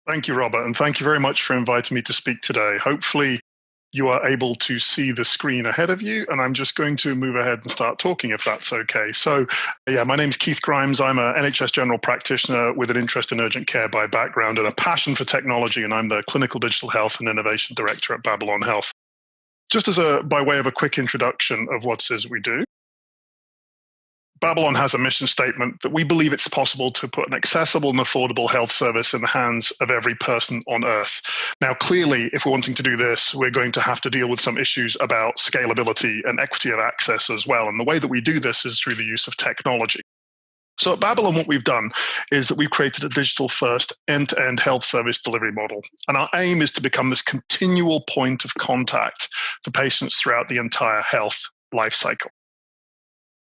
Thank you, Robert, and thank you very much for inviting me to speak today. Hopefully, you are able to see the screen ahead of you, and I'm just going to move ahead and start talking if that's okay. So, yeah, my name's Keith Grimes. I'm an NHS general practitioner with an interest in urgent care by background and a passion for technology, and I'm the Clinical Digital Health and Innovation Director at Babylon Health. Just by way of a quick introduction of what it is we do, Babylon has a mission statement that we believe it's possible to put an accessible and affordable health service in the hands of every person on Earth. Now, clearly, if we're wanting to do this, we're going to have to deal with some issues about scalability and equity of access as well. And the way that we do this is through the use of technology. So at Babylon, what we've done is that we've created a digital-first end-to-end health service delivery model. And our aim is to become this continual point of contact for patients throughout the entire health life cycle.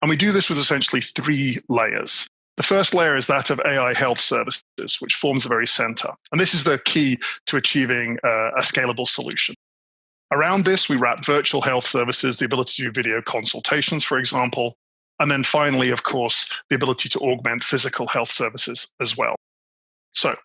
And we do this with essentially three layers. The first layer is that of AI health services, which forms the very center. And this is the key to achieving a scalable solution. Around this, we wrap virtual health services, the ability to do video consultations, for example. And then finally, of course, the ability to augment physical health services as well. So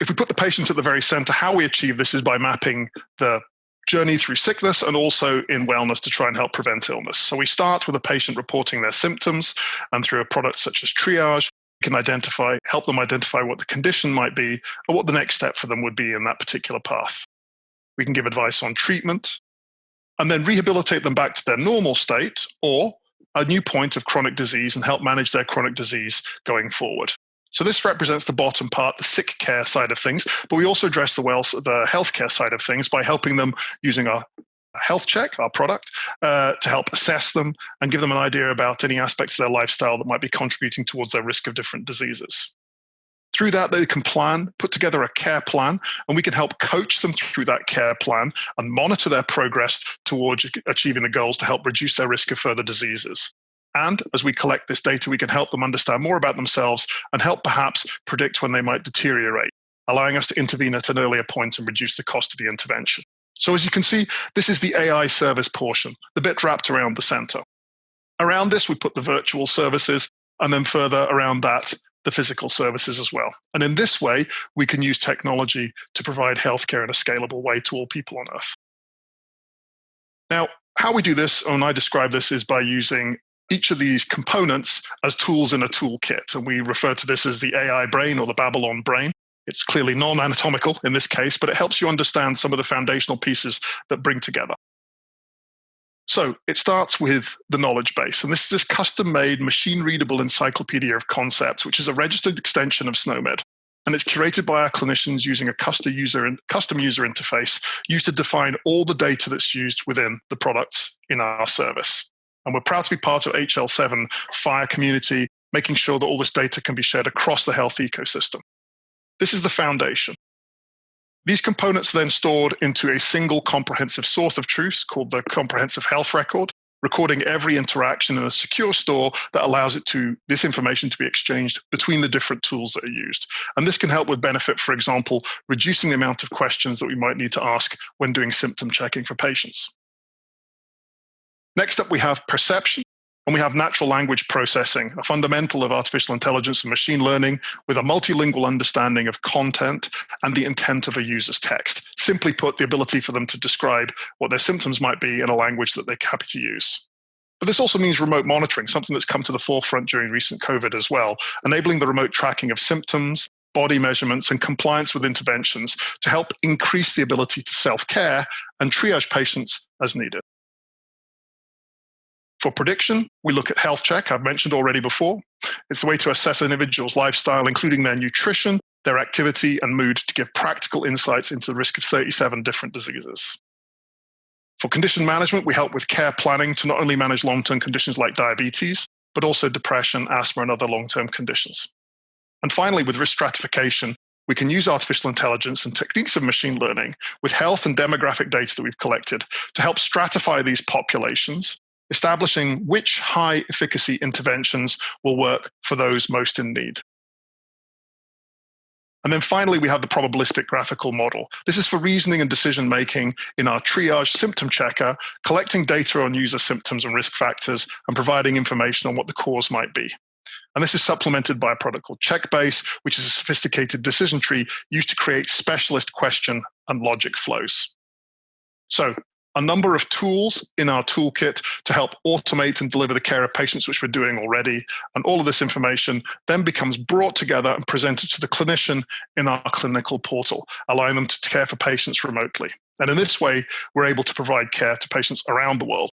if we put the patient at the very center, how we achieve this is by mapping the journey through sickness and also in wellness to try and help prevent illness. So we start with a patient reporting their symptoms, and through a product such as triage, we can help them identify what the condition might be or what the next step for them would be in that particular path. We can give advice on treatment and then rehabilitate them back to their normal state or a new point of chronic disease and help manage their chronic disease going forward. So this represents the bottom part, the sick care side of things, but we also address the healthcare side of things by helping them using our health check, our product, to help assess them and give them an idea about any aspects of their lifestyle that might be contributing towards their risk of different diseases. Through that, they can put together a care plan, and we can help coach them through that care plan and monitor their progress towards achieving the goals to help reduce their risk of further diseases. And as we collect this data, we can help them understand more about themselves and help perhaps predict when they might deteriorate, allowing us to intervene at an earlier point and reduce the cost of the intervention. So as you can see, this is the AI service portion, the bit wrapped around the center. Around this, we put the virtual services, and then further around that, the physical services as well. And in this way, we can use technology to provide healthcare in a scalable way to all people on Earth. Now, how we do this, and I describe this, is by using each of these components as tools in a toolkit. And we refer to this as the AI brain or the Babylon brain. It's clearly non-anatomical in this case, but it helps you understand some of the foundational pieces that bring together. So it starts with the knowledge base. And this is this custom-made, machine-readable encyclopedia of concepts, which is a registered extension of SNOMED. And it's curated by our clinicians using a custom user interface used to define all the data that's used within the products in our service. And we're proud to be part of HL7 FHIR community, making sure that all this data can be shared across the health ecosystem. This is the foundation. These components are then stored into a single comprehensive source of truth called the Comprehensive Health Record, recording every interaction in a secure store that allows this information to be exchanged between the different tools that are used. And this can help with benefit, for example, reducing the amount of questions that we might need to ask when doing symptom checking for patients. Next up, we have perception, and we have natural language processing, a fundamental of artificial intelligence and machine learning with a multilingual understanding of content and the intent of a user's text. Simply put, the ability for them to describe what their symptoms might be in a language that they're happy to use. But this also means remote monitoring, something that's come to the forefront during recent COVID as well, enabling the remote tracking of symptoms, body measurements, and compliance with interventions to help increase the ability to self-care and triage patients as needed. For prediction, we look at health check, I've mentioned already before. It's the way to assess an individual's lifestyle, including their nutrition, their activity, and mood to give practical insights into the risk of 37 different diseases. For condition management, we help with care planning to not only manage long-term conditions like diabetes, but also depression, asthma, and other long-term conditions. And finally, with risk stratification, we can use artificial intelligence and techniques of machine learning with health and demographic data that we've collected to help stratify these populations, establishing which high-efficacy interventions will work for those most in need. And then finally, we have the probabilistic graphical model. This is for reasoning and decision-making in our triage symptom checker, collecting data on user symptoms and risk factors, and providing information on what the cause might be. And this is supplemented by a product called Checkbase, which is a sophisticated decision tree used to create specialist question and logic flows. So a number of tools in our toolkit to help automate and deliver the care of patients, which we're doing already. And all of this information then becomes brought together and presented to the clinician in our clinical portal, allowing them to care for patients remotely. And in this way, we're able to provide care to patients around the world.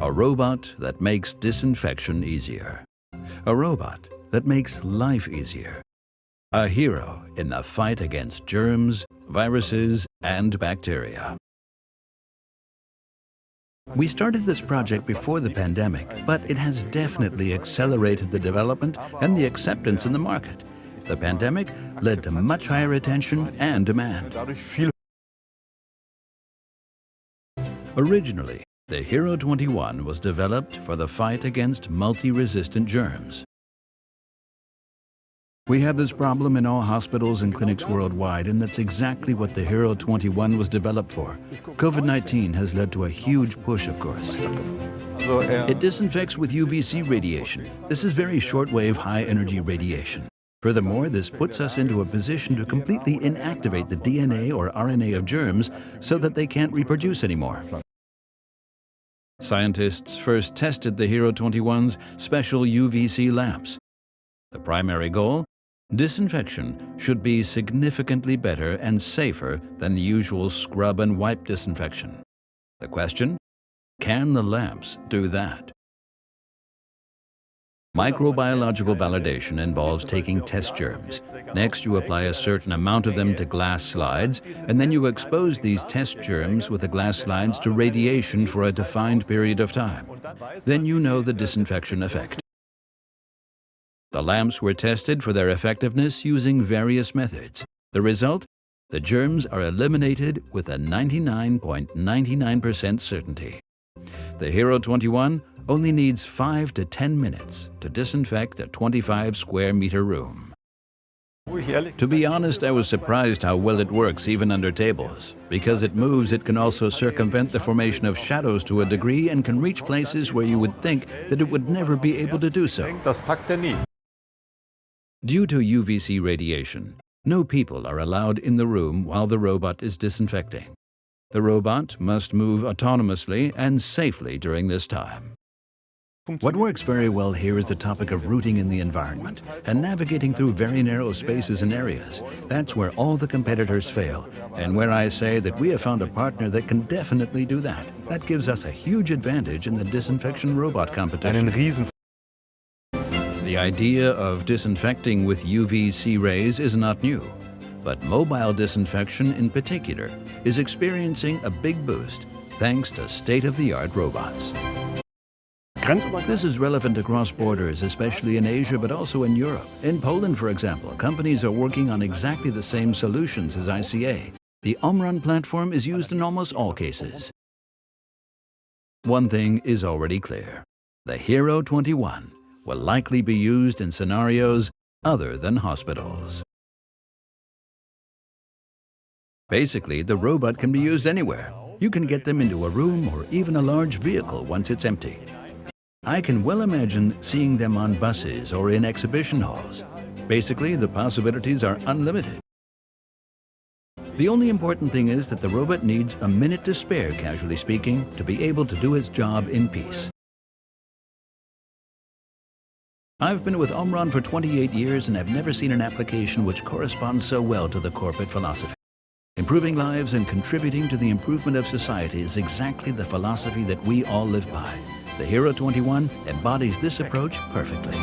A robot that makes disinfection easier. A robot that makes life easier. A hero in the fight against germs, viruses, and bacteria. We started this project before the pandemic, but it has definitely accelerated the development and the acceptance in the market. The pandemic led to much higher attention and demand. Originally, the Hero 21 was developed for the fight against multi-resistant germs. We have this problem in all hospitals and clinics worldwide, and that's exactly what the Hero 21 was developed for. COVID-19 has led to a huge push, of course. It disinfects with UVC radiation. This is very shortwave, high-energy radiation. Furthermore, this puts us into a position to completely inactivate the DNA or RNA of germs so that they can't reproduce anymore. Scientists first tested the Hero 21's special UVC lamps. The primary goal? Disinfection should be significantly better and safer than the usual scrub and wipe disinfection. The question? Can the lamps do that? Microbiological validation involves taking test germs. Next, you apply a certain amount of them to glass slides, and then you expose these test germs with the glass slides to radiation for a defined period of time. Then you know the disinfection effect. The lamps were tested for their effectiveness using various methods. The result? The germs are eliminated with a 99.99% certainty. The Hero 21 only needs 5 to 10 minutes to disinfect a 25 square meter room. To be honest, I was surprised how well it works even under tables. Because it moves, it can also circumvent the formation of shadows to a degree and can reach places where you would think that it would never be able to do so. Due to UVC radiation, no people are allowed in the room while the robot is disinfecting. The robot must move autonomously and safely during this time. What works very well here is the topic of routing in the environment and navigating through very narrow spaces and areas. That's where all the competitors fail, and where I say that we have found a partner that can definitely do that. That gives us a huge advantage in the disinfection robot competition. The idea of disinfecting with UVC rays is not new, but mobile disinfection in particular is experiencing a big boost thanks to state-of-the-art robots. This is relevant across borders, especially in Asia, but also in Europe. In Poland, for example, companies are working on exactly the same solutions as ICA. The Omron platform is used in almost all cases. One thing is already clear. the Hero 21 will likely be used in scenarios other than hospitals. Basically, the robot can be used anywhere. You can get them into a room or even a large vehicle once it's empty. I can well imagine seeing them on buses or in exhibition halls. Basically, the possibilities are unlimited. The only important thing is that the robot needs a minute to spare, casually speaking, to be able to do its job in peace. I've been with Omron for 28 years and have never seen an application which corresponds so well to the corporate philosophy. Improving lives and contributing to the improvement of society is exactly the philosophy that we all live by. The Hero 21 embodies this approach perfectly.